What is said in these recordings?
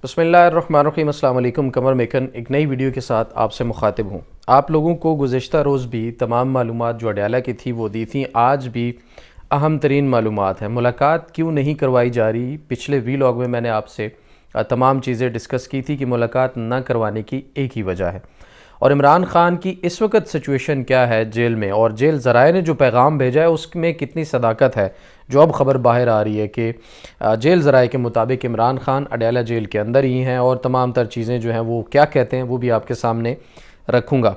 بسم اللہ الرحمن الرحیم۔ السلام علیکم۔ قمر میکن ایک نئی ویڈیو کے ساتھ آپ سے مخاطب ہوں۔ آپ لوگوں کو گزشتہ روز بھی تمام معلومات جو اڈیالہ کی تھی وہ دی تھیں، آج بھی اہم ترین معلومات ہیں۔ ملاقات کیوں نہیں کروائی جا رہی؟ پچھلے ویلاگ میں نے آپ سے تمام چیزیں ڈسکس کی تھی کہ ملاقات نہ کروانے کی ایک ہی وجہ ہے، اور عمران خان کی اس وقت سچویشن کیا ہے جیل میں، اور جیل ذرائع نے جو پیغام بھیجا ہے اس میں کتنی صداقت ہے۔ جو اب خبر باہر آ رہی ہے کہ جیل ذرائع کے مطابق عمران خان اڈیالہ جیل کے اندر ہی ہیں، اور تمام تر چیزیں جو ہیں وہ کیا کہتے ہیں وہ بھی آپ کے سامنے رکھوں گا۔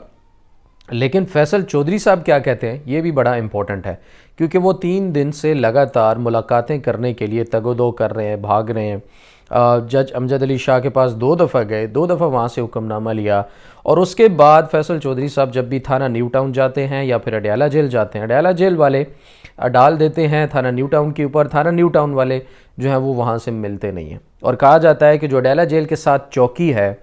لیکن فیصل چودھری صاحب کیا کہتے ہیں یہ بھی بڑا امپورٹنٹ ہے، کیونکہ وہ 3 دن سے لگاتار ملاقاتیں کرنے کے لیے تگ و دو کر رہے ہیں، بھاگ رہے ہیں۔ جج امجد علی شاہ کے پاس 2 دفعہ گئے، 2 دفعہ وہاں سے حکم نامہ لیا، اور اس کے بعد فیصل چودھری صاحب جب بھی تھانہ نیو ٹاؤن جاتے ہیں یا پھر اڈیالہ جیل جاتے ہیں، اڈیالہ جیل والے ڈال دیتے ہیں تھانہ نیو ٹاؤن کے اوپر، تھانہ نیو ٹاؤن والے جو ہیں وہ وہاں سے ملتے نہیں ہیں، اور کہا جاتا ہے کہ جو اڈیالہ جیل کے ساتھ چوکی ہے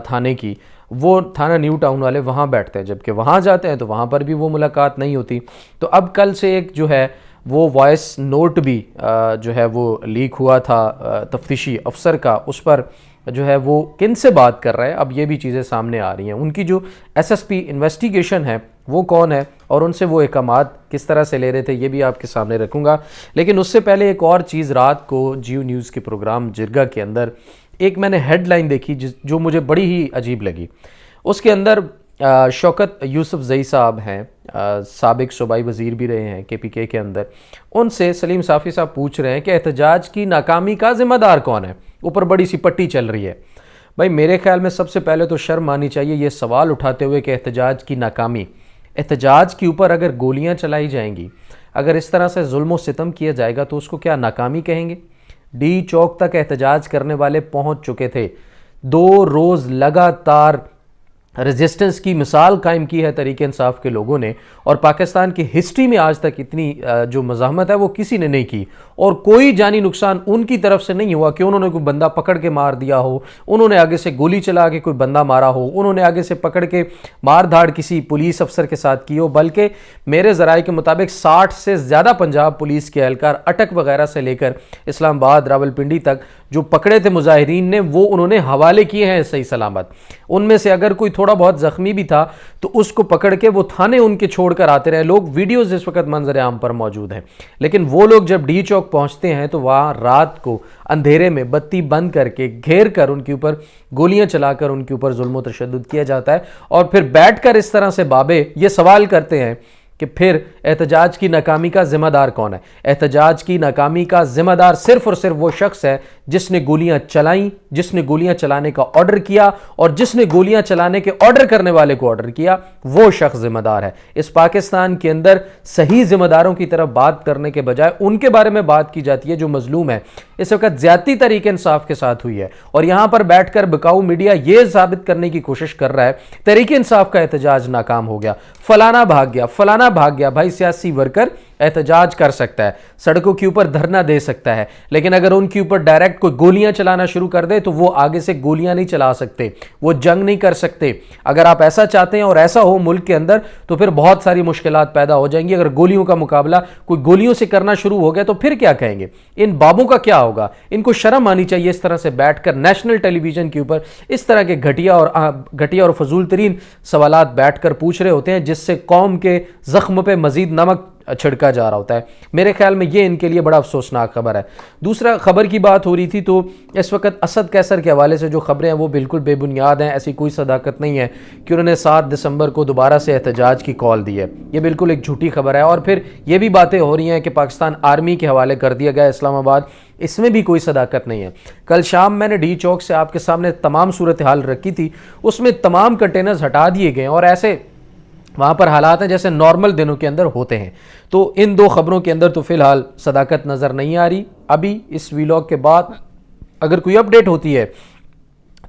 تھانے کی، وہ تھانہ نیو ٹاؤن والے وہاں بیٹھتے ہیں، جبکہ وہاں جاتے ہیں تو وہاں پر بھی وہ ملاقات نہیں ہوتی۔ تو اب کل سے ایک جو ہے وہ وائس نوٹ بھی جو ہے وہ لیک ہوا تھا تفتیشی افسر کا، اس پر جو ہے وہ کن سے بات کر رہا ہے، اب یہ بھی چیزیں سامنے آ رہی ہیں۔ ان کی جو ایس ایس پی انویسٹیگیشن ہے وہ کون ہے، اور ان سے وہ احکامات کس طرح سے لے رہے تھے، یہ بھی آپ کے سامنے رکھوں گا۔ لیکن اس سے پہلے ایک اور چیز، رات کو جیو نیوز کے پروگرام جرگہ کے اندر ایک میں نے ہیڈ لائن دیکھی جو مجھے بڑی ہی عجیب لگی۔ اس کے اندر شوکت یوسف زئی صاحب ہیں، سابق صوبائی وزیر بھی رہے ہیں KPK کے اندر، ان سے سلیم صافی صاحب پوچھ رہے ہیں کہ احتجاج کی ناکامی کا ذمہ دار کون ہے؟ اوپر بڑی سی پٹی چل رہی ہے۔ بھائی میرے خیال میں سب سے پہلے تو شرم آنی چاہیے یہ سوال اٹھاتے ہوئے کہ احتجاج کی ناکامی، احتجاج کے اوپر اگر گولیاں چلائی جائیں گی، اگر اس طرح سے ظلم و ستم کیا جائے گا تو اس کو کیا ناکامی کہیں گے؟ ڈی چوک تک احتجاج کرنے والے پہنچ چکے تھے، 2 روز لگاتار ریزسٹنس کی مثال قائم کی ہے تحریک انصاف کے لوگوں نے، اور پاکستان کی ہسٹری میں آج تک اتنی جو مزاحمت ہے وہ کسی نے نہیں کی، اور کوئی جانی نقصان ان کی طرف سے نہیں ہوا کہ انہوں نے کوئی بندہ پکڑ کے مار دیا ہو، انہوں نے آگے سے گولی چلا کے کوئی بندہ مارا ہو، انہوں نے آگے سے پکڑ کے مار دھاڑ کسی پولیس افسر کے ساتھ کی ہو، بلکہ میرے ذرائع کے مطابق 60 سے زیادہ پنجاب پولیس کے اہلکار اٹک وغیرہ سے لے کر اسلام آباد راولپنڈی تک جو پکڑے تھے مظاہرین نے، وہ انہوں نے حوالے کیے ہیں صحیح سلامت۔ ان میں سے اگر کوئی تھوڑا بہت زخمی بھی تھا تو اس کو پکڑ کے وہ تھانے ان کے چھوڑ کر آتے رہے لوگ، ویڈیوز اس وقت منظر عام پر موجود ہیں۔ لیکن وہ لوگ جب ڈی چوک پہنچتے ہیں تو وہاں رات کو اندھیرے میں بتی بند کر کے گھیر کر ان کے اوپر گولیاں چلا کر ان کے اوپر ظلم و تشدد کیا جاتا ہے، اور پھر بیٹھ کر اس طرح سے بابے یہ سوال کرتے ہیں کہ پھر احتجاج کی ناکامی کا ذمہ دار کون ہے؟ احتجاج کی ناکامی کا ذمہ دار صرف اور صرف وہ شخص ہے جس نے گولیاں چلائیں، جس نے گولیاں چلانے کا آرڈر کیا، اور جس نے گولیاں چلانے کے آرڈر کرنے والے کو آرڈر کیا، وہ شخص ذمہ دار ہے۔ اس پاکستان کے اندر صحیح ذمہ داروں کی طرف بات کرنے کے بجائے ان کے بارے میں بات کی جاتی ہے جو مظلوم ہے۔ اس وقت زیادتی تحریک انصاف کے ساتھ ہوئی ہے، اور یہاں پر بیٹھ کر بکاؤ میڈیا یہ ثابت کرنے کی کوشش کر رہا ہے تحریک انصاف کا احتجاج ناکام ہو گیا، فلانا بھاگ گیا، فلانا بھاگ گیا۔ بھائی سیاسی ورکر احتجاج کر سکتا ہے، سڑکوں کے اوپر دھرنا دے سکتا ہے، لیکن اگر ان کے اوپر ڈائریکٹ کوئی گولیاں چلانا شروع کر دے تو وہ آگے سے گولیاں نہیں چلا سکتے، وہ جنگ نہیں کر سکتے۔ اگر آپ ایسا چاہتے ہیں اور ایسا ہو ملک کے اندر تو پھر بہت ساری مشکلات پیدا ہو جائیں گی۔ اگر گولیوں کا مقابلہ کوئی گولیوں سے کرنا شروع ہو گیا تو پھر کیا کہیں گے؟ ان بابوں کا کیا ہوگا؟ ان کو شرم آنی چاہیے اس طرح سے بیٹھ کر نیشنل ٹیلی ویژن کے اوپر اس طرح کے گھٹیا اور فضول ترین سوالات بیٹھ کر پوچھ رہے ہوتے ہیں، جس سے قوم کے زخم پہ مزید نمک چھڑکا جا رہا ہوتا ہے۔ میرے خیال میں یہ ان کے لیے بڑا افسوسناک خبر ہے۔ دوسرا خبر کی بات ہو رہی تھی تو اس وقت اسد قیصر کے حوالے سے جو خبریں ہیں وہ بالکل بے بنیاد ہیں، ایسی کوئی صداقت نہیں ہے کہ انہوں نے 7 دسمبر کو دوبارہ سے احتجاج کی کال دی ہے، یہ بالکل ایک جھوٹی خبر ہے۔ اور پھر یہ بھی باتیں ہو رہی ہیں کہ پاکستان آرمی کے حوالے کر دیا گیا اسلام آباد، اس میں بھی کوئی صداقت نہیں ہے۔ کل شام میں نے ڈی چوک سے آپ کے سامنے تمام صورتحال رکھی تھی، اس میں تمام کنٹینرز ہٹا دیے گئے، اور ایسے وہاں پر حالات ہیں جیسے نارمل دنوں کے اندر ہوتے ہیں۔ تو ان 2 خبروں کے اندر تو فی الحال صداقت نظر نہیں آ رہی۔ ابھی اس ویلاگ کے بعد اگر کوئی اپڈیٹ ہوتی ہے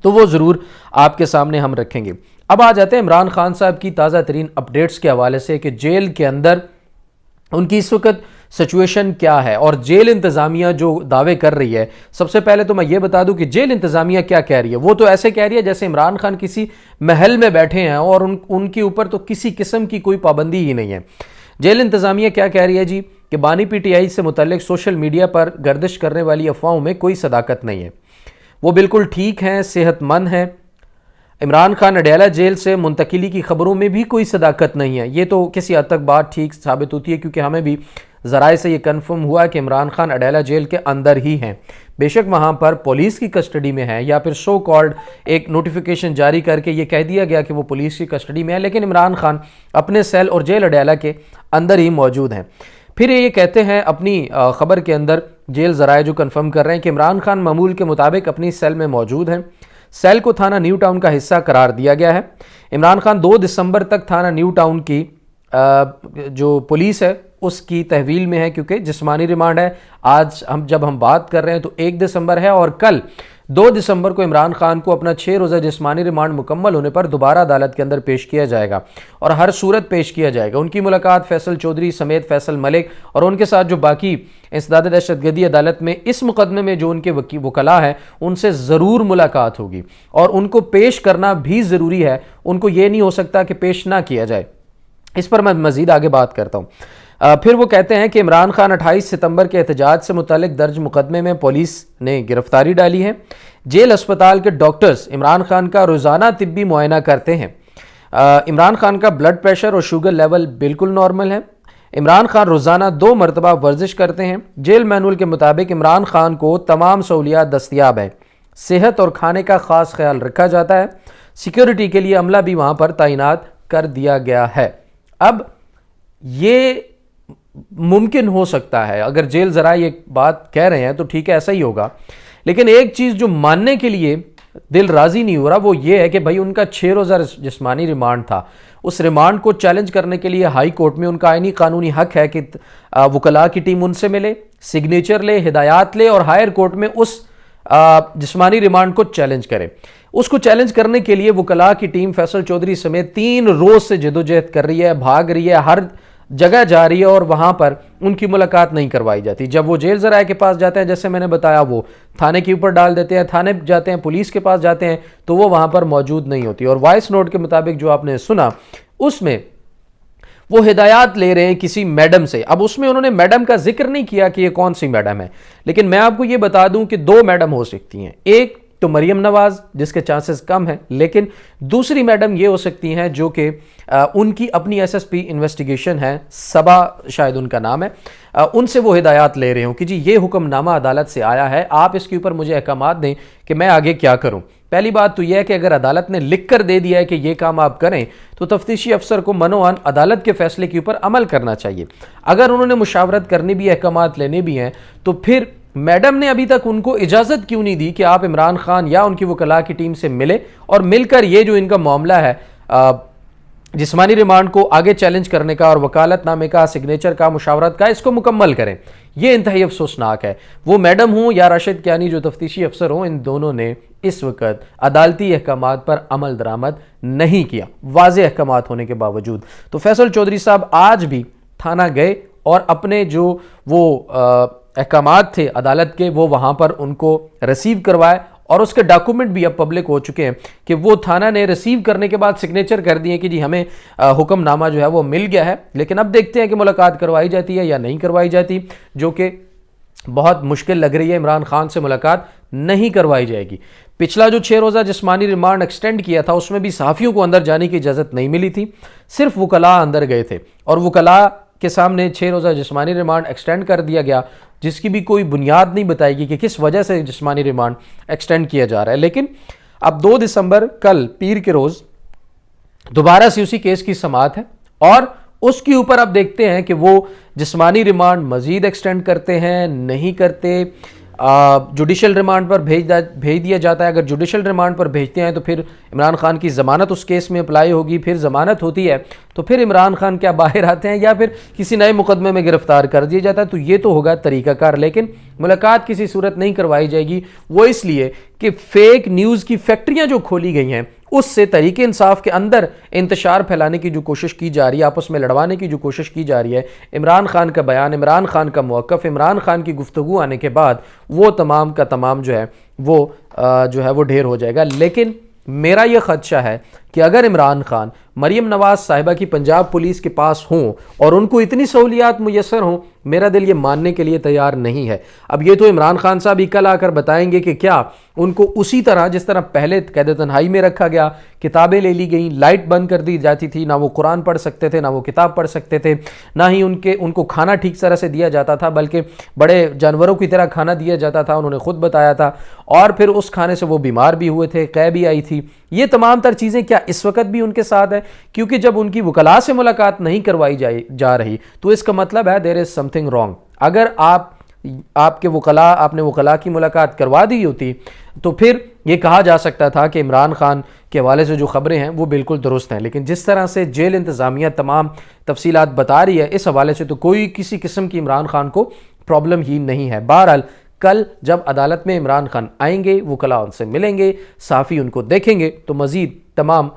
تو وہ ضرور آپ کے سامنے ہم رکھیں گے۔ اب آ جاتے ہیں عمران خان صاحب کی تازہ ترین اپڈیٹس کے حوالے سے کہ جیل کے اندر ان کی اس وقت سچویشن کیا ہے، اور جیل انتظامیہ جو دعوے کر رہی ہے۔ سب سے پہلے تو میں یہ بتا دوں کہ جیل انتظامیہ کیا کہہ رہی ہے، وہ تو ایسے کہہ رہی ہے جیسے عمران خان کسی محل میں بیٹھے ہیں اور ان کے اوپر تو کسی قسم کی کوئی پابندی ہی نہیں ہے۔ جیل انتظامیہ کیا کہہ رہی ہے جی کہ بانی PTI سے متعلق سوشل میڈیا پر گردش کرنے والی افواہوں میں کوئی صداقت نہیں ہے۔ وہ بالکل ٹھیک ہیں, صحت مند ہیں. عمران خان اڈیالہ جیل سے منتقلی کی خبروں میں بھی کوئی صداقت نہیں ہے. یہ تو کسی حد تک بات ٹھیک ثابت ہوتی ہے, کیونکہ ہمیں بھی ذرائع سے یہ کنفرم ہوا کہ عمران خان اڈیالہ جیل کے اندر ہی ہیں. بے شک وہاں پر پولیس کی کسٹڈی میں ہے, یا پھر سو کالڈ ایک نوٹیفیکیشن جاری کر کے یہ کہہ دیا گیا کہ وہ پولیس کی کسٹڈی میں ہے, لیکن عمران خان اپنے سیل اور جیل اڈیالہ کے اندر ہی موجود ہیں. پھر یہ کہتے ہیں اپنی خبر کے اندر, جیل ذرائع جو کنفرم کر رہے ہیں کہ عمران خان معمول کے مطابق اپنی سیل میں موجود ہیں. سیل کو تھانہ نیو ٹاؤن کا حصہ قرار دیا گیا ہے. عمران خان 2 دسمبر تک تھانہ نیو ٹاؤن کی جو پولیس ہے اس کی تحویل میں ہے, کیونکہ جسمانی ریمانڈ ہے. آج جب ہم بات کر رہے ہیں تو 1 دسمبر ہے, اور کل 2 دسمبر کو عمران خان کو اپنا 6 روزہ جسمانی ریمانڈ مکمل ہونے پر دوبارہ عدالت کے اندر پیش کیا جائے گا, اور ہر صورت پیش کیا جائے گا. ان کی ملاقات فیصل چودھری سمیت فیصل ملک اور ان کے ساتھ جو باقی انسداد دہشت گردی عدالت میں اس مقدمے میں جو ان کے وکلاء ہیں ان سے ضرور ملاقات ہوگی, اور ان کو پیش کرنا بھی ضروری ہے. ان کو یہ نہیں ہو سکتا کہ پیش نہ کیا جائے. اس پر میں مزید آگے بات کرتا ہوں. پھر وہ کہتے ہیں کہ عمران خان 28 ستمبر کے احتجاج سے متعلق درج مقدمے میں پولیس نے گرفتاری ڈالی ہے. جیل اسپتال کے ڈاکٹرز عمران خان کا روزانہ طبی معائنہ کرتے ہیں. عمران خان کا بلڈ پریشر اور شوگر لیول بالکل نارمل ہے. عمران خان روزانہ 2 مرتبہ ورزش کرتے ہیں. جیل مینول کے مطابق عمران خان کو تمام سہولیات دستیاب ہیں. صحت اور کھانے کا خاص خیال رکھا جاتا ہے. سیکیورٹی کے لیے عملہ بھی وہاں پر تعینات کر دیا گیا ہے. اب یہ ممکن ہو سکتا ہے, اگر جیل ذرائع یہ بات کہہ رہے ہیں تو ٹھیک ہے, ایسا ہی ہوگا. لیکن ایک چیز جو ماننے کے لیے دل راضی نہیں ہو رہا وہ یہ ہے کہ بھائی ان کا 6 روزہ جسمانی ریمانڈ تھا. اس ریمانڈ کو چیلنج کرنے کے لیے ہائی کورٹ میں ان کا آئینی قانونی حق ہے کہ وکلاء کی ٹیم ان سے ملے, سگنیچر لے, ہدایات لے, اور ہائر کورٹ میں اس جسمانی ریمانڈ کو چیلنج کرے. اس کو چیلنج کرنے کے لیے وکلاء کی ٹیم فیصل چودھری سمیت 3 روز سے جدوجہد کر رہی ہے, بھاگ رہی ہے, ہر جگہ جا رہی ہے, اور وہاں پر ان کی ملاقات نہیں کروائی جاتی. جب وہ جیل ذرائع کے پاس جاتے ہیں, جیسے میں نے بتایا, وہ تھانے کے اوپر ڈال دیتے ہیں, تھانے جاتے ہیں, پولیس کے پاس جاتے ہیں, تو وہ وہاں پر موجود نہیں ہوتی. اور وائس نوٹ کے مطابق جو آپ نے سنا اس میں وہ ہدایات لے رہے ہیں کسی میڈم سے. اب اس میں انہوں نے میڈم کا ذکر نہیں کیا کہ یہ کون سی میڈم ہے, لیکن میں آپ کو یہ بتا دوں کہ 2 میڈم ہو سکتی ہیں. ایک تو مریم نواز, جس کے چانسز کم ہیں, لیکن دوسری میڈم یہ ہو سکتی ہیں جو کہ ان کی اپنی ایس ایس پی انویسٹیگیشن ہے, صبا شاید ان کا نام ہے, ان سے وہ ہدایات لے رہے ہوں کہ جی یہ حکم نامہ عدالت سے آیا ہے, آپ اس کے اوپر مجھے احکامات دیں کہ میں آگے کیا کروں. پہلی بات تو یہ ہے کہ اگر عدالت نے لکھ کر دے دیا ہے کہ یہ کام آپ کریں تو تفتیشی افسر کو منوعاً عدالت کے فیصلے کے اوپر عمل کرنا چاہیے. اگر انہوں نے مشاورت کرنی بھی, احکامات لینے بھی ہیں, تو پھر میڈم نے ابھی تک ان کو اجازت کیوں نہیں دی کہ آپ عمران خان یا ان کی وکلاء کی ٹیم سے ملے اور مل کر یہ جو ان کا معاملہ ہے جسمانی ریمانڈ کو آگے چیلنج کرنے کا اور وکالت نامے کا, سگنیچر کا, مشاورت کا, اس کو مکمل کریں. یہ انتہائی افسوسناک ہے. وہ میڈم ہوں یا راشد کیانی جو تفتیشی افسر ہوں, ان دونوں نے اس وقت عدالتی احکامات پر عمل درآمد نہیں کیا, واضح احکامات ہونے کے باوجود. تو فیصل چودھری صاحب آج بھی تھانہ گئے اور اپنے جو وہ احکامات تھے عدالت کے وہ وہاں پر ان کو ریسیو کروائے, اور اس کے ڈاکومنٹ بھی اب پبلک ہو چکے ہیں کہ وہ تھانہ نے ریسیو کرنے کے بعد سگنیچر کر دیے کہ جی ہمیں حکم نامہ جو ہے وہ مل گیا ہے. لیکن اب دیکھتے ہیں کہ ملاقات کروائی جاتی ہے یا نہیں کروائی جاتی, جو کہ بہت مشکل لگ رہی ہے. عمران خان سے ملاقات نہیں کروائی جائے گی. پچھلا جو 6 روزہ جسمانی ریمانڈ ایکسٹینڈ کیا تھا اس میں بھی صحافیوں کو اندر جانے کی اجازت نہیں ملی تھی, صرف وکلاء اندر گئے تھے, اور وکلاء کے سامنے 6 روزہ جسمانی ریمانڈ ایکسٹینڈ کر دیا گیا, جس کی بھی کوئی بنیاد نہیں بتائی گی کہ کس وجہ سے جسمانی ریمانڈ ایکسٹینڈ کیا جا رہا ہے. لیکن اب 2 دسمبر کل پیر کے روز دوبارہ سے اسی کیس کی سماعت ہے, اور اس کے اوپر اب دیکھتے ہیں کہ وہ جسمانی ریمانڈ مزید ایکسٹینڈ کرتے ہیں نہیں کرتے. جوڈیشل ریمانڈ پر بھیج دیا جاتا ہے. اگر جوڈیشل ریمانڈ پر بھیجتے ہیں تو پھر عمران خان کی ضمانت اس کیس میں اپلائی ہوگی, پھر ضمانت ہوتی ہے تو پھر عمران خان کیا باہر آتے ہیں یا پھر کسی نئے مقدمے میں گرفتار کر دیا جاتا ہے. تو یہ تو ہوگا طریقہ کار, لیکن ملاقات کسی صورت نہیں کروائی جائے گی. وہ اس لیے کہ فیک نیوز کی فیکٹریاں جو کھولی گئی ہیں اس سے تحریک انصاف کے اندر انتشار پھیلانے کی جو کوشش کی جا رہی ہے, آپس میں لڑوانے کی جو کوشش کی جا رہی ہے, عمران خان کا بیان, عمران خان کا موقف, عمران خان کی گفتگو آنے کے بعد وہ تمام کا تمام جو ہے وہ ڈھیر ہو جائے گا. لیکن میرا یہ خدشہ ہے کہ اگر عمران خان مریم نواز صاحبہ کی پنجاب پولیس کے پاس ہوں اور ان کو اتنی سہولیات میسر ہوں، میرا دل یہ ماننے کے لیے تیار نہیں ہے۔ اب یہ تو عمران خان صاحب ہی کل آ کر بتائیں گے کہ کیا ان کو اسی طرح جس طرح پہلے قید تنہائی میں رکھا گیا، کتابیں لے لی گئیں، لائٹ بند کر دی جاتی تھی، نہ وہ قرآن پڑھ سکتے تھے، نہ وہ کتاب پڑھ سکتے تھے، نہ ہی ان کو کھانا ٹھیک طرح سے دیا جاتا تھا، بلکہ بڑے جانوروں کی طرح کھانا دیا جاتا تھا، انہوں نے خود بتایا تھا، اور پھر اس کھانے سے وہ بیمار بھی ہوئے تھے، قے بھی آئی تھی۔ یہ تمام تر چیزیں کیا اس وقت بھی ان کے ساتھ ہیں؟ کیونکہ جب ان کی وکلاء سے ملاقات نہیں کروائی جا رہی تو اس کا مطلب ہے there is something wrong۔ اگر آپ نے وکلاء کی ملاقات کروا دی ہوتی تو پھر یہ کہا جا سکتا تھا کہ عمران خان کے حوالے سے جو خبریں ہیں وہ بالکل درست ہیں، لیکن جس طرح سے جیل انتظامیہ تمام تفصیلات بتا رہی ہے، اس حوالے سے تو کوئی کسی قسم کی عمران خان کو پرابلم ہی نہیں ہے۔ بہرحال کل جب عدالت میں عمران خان آئیں گے، وکلاء ان سے ملیں گے، صحافی ان کو دیکھیں گے، تو مزید تمام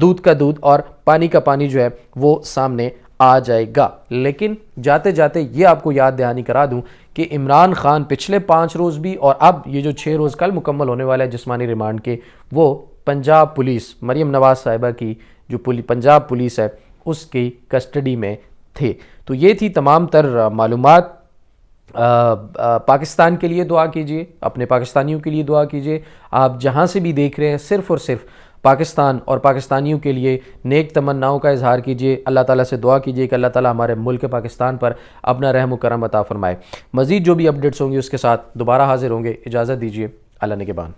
دودھ کا دودھ اور پانی کا پانی جو ہے وہ سامنے آ جائے گا۔ لیکن جاتے جاتے یہ آپ کو یاد دہانی کرا دوں کہ عمران خان پچھلے 5 روز بھی اور اب یہ جو 6 روز کل مکمل ہونے والا ہے جسمانی ریمانڈ کے، وہ پنجاب پولیس مریم نواز صاحبہ کی جو پنجاب پولیس ہے اس کی کسٹڈی میں تھے۔ تو یہ تھی تمام تر معلومات۔ پاکستان کے لیے دعا کیجئے، اپنے پاکستانیوں کے لیے دعا کیجئے، آپ جہاں سے بھی دیکھ رہے ہیں صرف اور صرف پاکستان اور پاکستانیوں کے لیے نیک تمناؤں کا اظہار کیجئے، اللہ تعالیٰ سے دعا کیجئے کہ اللہ تعالیٰ ہمارے ملک پاکستان پر اپنا رحم و کرم عطا فرمائے۔ مزید جو بھی اپڈیٹس ہوں گی اس کے ساتھ دوبارہ حاضر ہوں گے، اجازت دیجئے، اللہ نگہبان۔